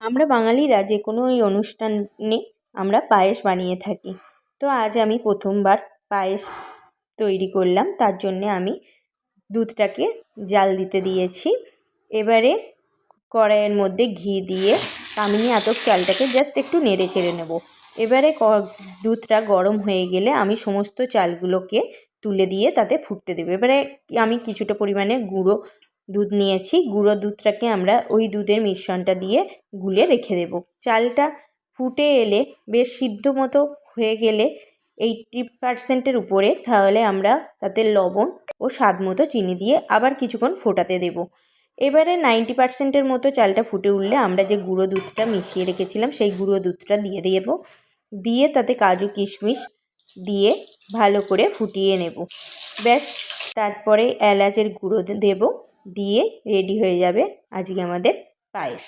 আমরা বাঙালিরা যে কোনো এই অনুষ্ঠানে আমরা পায়েস বানিয়ে থাকি। তো আজ আমি প্রথমবার পায়েস তৈরি করলাম। তার জন্যে আমি দুধটাকে জাল দিতে দিয়েছি। এবারে কড়াইয়ের মধ্যে ঘি দিয়ে কামিনী আতপ চালটাকে জাস্ট একটু নেড়ে চেড়ে নেব। এবারে দুধটা গরম হয়ে গেলে আমি সমস্ত চালগুলোকে তুলে দিয়ে তাতে ফুটতে দেবো। এবারে আমি কিছুটা পরিমাণে গুঁড়ো দুধ নিয়েছি। গুঁড়ো দুধটাকে আমরা ওই দুধের মিশ্রণটা দিয়ে গুলে রেখে দেব। চালটা ফুটে এলে বেশ সিদ্ধ মতো হয়ে গেলে 80% উপরে, তাহলে আমরা তাতে লবণ ও স্বাদ মতো চিনি দিয়ে আবার কিছুক্ষণ ফোটাতে দেব। এবারে 90% মতো চালটা ফুটে উঠলে আমরা যে গুঁড়ো দুধটা মিশিয়ে রেখেছিলাম সেই গুঁড়ো দুধটা দিয়ে দেব। দিয়ে তাতে কাজু কিশমিশ দিয়ে ভালো করে ফুটিয়ে নেব। ব্যাস, তারপরে এলাচের গুঁড়ো দেব, দিয়ে রেডি হয়ে যাবে আজকে আমাদের পায়েস।